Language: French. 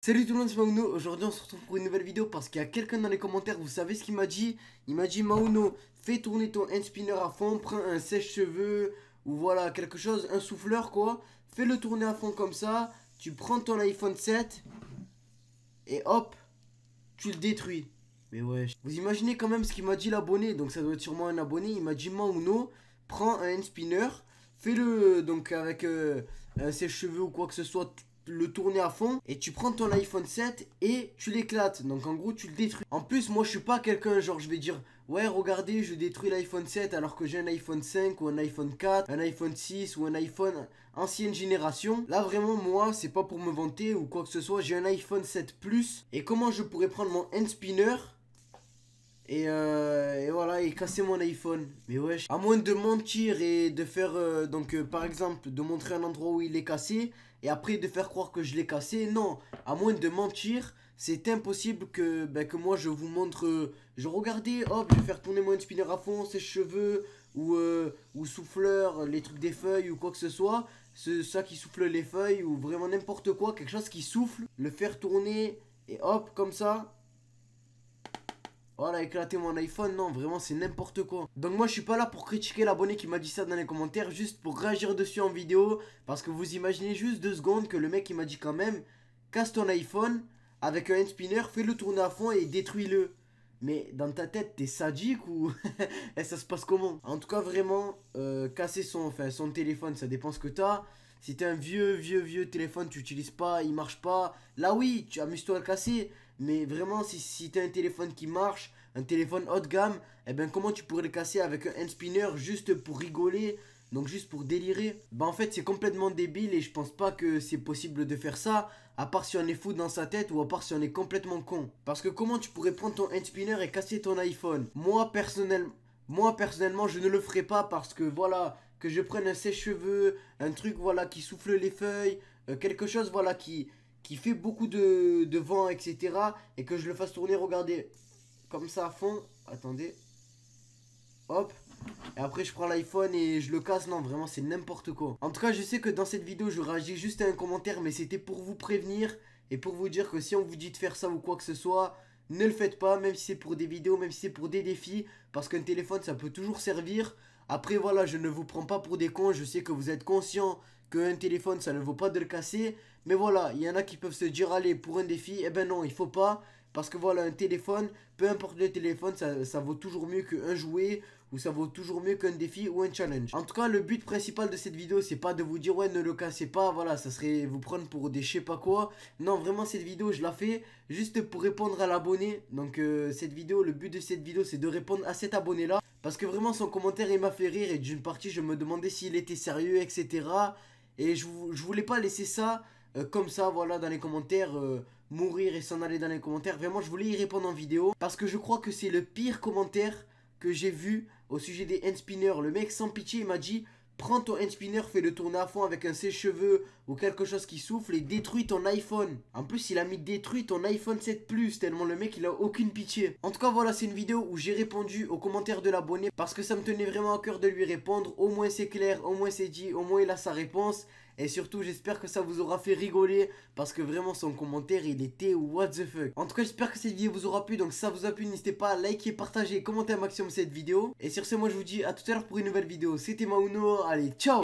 Salut tout le monde, c'est Mauno. Aujourd'hui on se retrouve pour une nouvelle vidéo parce qu'il y a quelqu'un dans les commentaires, vous savez ce qu'il m'a dit? Il m'a dit: Mauno, fais tourner ton hand spinner à fond, prends un sèche-cheveux ou voilà quelque chose, un souffleur quoi. Fais-le tourner à fond comme ça, tu prends ton iPhone 7 et hop, tu le détruis. Mais ouais, vous imaginez quand même ce qu'il m'a dit l'abonné, donc ça doit être sûrement un abonné. Il m'a dit: Mauno, prends un hand spinner, fais-le donc avec un sèche-cheveux ou quoi que ce soit, le tourner à fond et tu prends ton iPhone 7 et tu l'éclates. Donc en gros tu le détruis. En plus moi je suis pas quelqu'un genre je vais dire: ouais regardez je détruis l'iPhone 7 alors que j'ai un iPhone 5 ou un iPhone 4, un iPhone 6 ou un iPhone ancienne génération. Là vraiment moi c'est pas pour me vanter ou quoi que ce soit, j'ai un iPhone 7 Plus. Et comment je pourrais prendre mon hand spinner et voilà, et casser mon iPhone. Mais wesh, à moins de mentir et de faire, par exemple, de montrer un endroit où il est cassé, et après de faire croire que je l'ai cassé, non. À moins de mentir, c'est impossible que moi je vous montre, je regardais, hop, je vais faire tourner mon spinner à fond, ses cheveux, ou souffleur, les trucs des feuilles, ou quoi que ce soit. Ça qui souffle les feuilles, ou vraiment n'importe quoi, quelque chose qui souffle, le faire tourner, et hop, comme ça. Voilà, éclater mon iPhone, non, vraiment, c'est n'importe quoi. Donc moi, je suis pas là pour critiquer l'abonné qui m'a dit ça dans les commentaires, juste pour réagir dessus en vidéo. Parce que vous imaginez juste 2 secondes que le mec, il m'a dit quand même: casse ton iPhone avec un hand spinner, fais-le tourner à fond et détruis-le. Mais dans ta tête, t'es sadique ou et ça se passe comment? En tout cas, vraiment, casser son téléphone, ça dépend ce que t'as. Si t'as un vieux téléphone, tu utilises pas, il marche pas, là oui, tu amuses-toi à le casser. Mais vraiment, si t'as un téléphone qui marche, un téléphone haut de gamme, eh ben comment tu pourrais le casser avec un hand spinner juste pour rigoler, donc juste pour délirer? Bah en fait c'est complètement débile et je pense pas que c'est possible de faire ça, à part si on est fou dans sa tête ou à part si on est complètement con. Parce que comment tu pourrais prendre ton hand spinner et casser ton iPhone? Moi personnellement je ne le ferai pas parce que voilà, que je prenne un sèche-cheveux, un truc voilà qui souffle les feuilles, quelque chose voilà qui fait beaucoup de vent, etc. Et que je le fasse tourner, regardez, comme ça à fond. Attendez. Hop. Et après je prends l'iPhone et je le casse. Non, vraiment c'est n'importe quoi. En tout cas, je sais que dans cette vidéo je réagis juste à un commentaire, mais c'était pour vous prévenir et pour vous dire que si on vous dit de faire ça ou quoi que ce soit, ne le faites pas, même si c'est pour des vidéos, même si c'est pour des défis, parce qu'un téléphone ça peut toujours servir. Après voilà, je ne vous prends pas pour des cons, je sais que vous êtes conscients qu'un téléphone ça ne vaut pas de le casser. Mais voilà, il y en a qui peuvent se dire: allez, pour un défi, eh ben non, il faut pas. Parce que voilà, un téléphone, peu importe le téléphone, ça vaut toujours mieux qu'un jouet, ou ça vaut toujours mieux qu'un défi ou un challenge. En tout cas, le but principal de cette vidéo, c'est pas de vous dire: ouais, ne le cassez pas, voilà, ça serait vous prendre pour des je sais pas quoi. Non, vraiment, cette vidéo, je la fais juste pour répondre à l'abonné. Donc, cette vidéo, le but de cette vidéo, c'est de répondre à cet abonné-là. Parce que vraiment, son commentaire, il m'a fait rire, et d'une partie, je me demandais s'il était sérieux, etc. Et je voulais pas laisser ça comme ça, voilà, dans les commentaires, mourir et s'en aller dans les commentaires. Vraiment, je voulais y répondre en vidéo parce que je crois que c'est le pire commentaire que j'ai vu au sujet des hand spinners. Le mec, sans pitié, il m'a dit: prends ton hand spinner, fais-le tourner à fond avec un sèche-cheveux ou quelque chose qui souffle et détruis ton iPhone. En plus, il a mis détruit ton iPhone 7 Plus, tellement le mec, il a aucune pitié. En tout cas, voilà, c'est une vidéo où j'ai répondu aux commentaires de l'abonné parce que ça me tenait vraiment à cœur de lui répondre. Au moins, c'est clair, au moins, c'est dit, au moins, il a sa réponse. Et surtout, j'espère que ça vous aura fait rigoler parce que vraiment, son commentaire, il était what the fuck. En tout cas, j'espère que cette vidéo vous aura plu. Donc, si ça vous a plu, n'hésitez pas à liker, partager, commenter un maximum cette vidéo. Et sur ce, moi, je vous dis à tout à l'heure pour une nouvelle vidéo. C'était Mauno. Allez, ciao!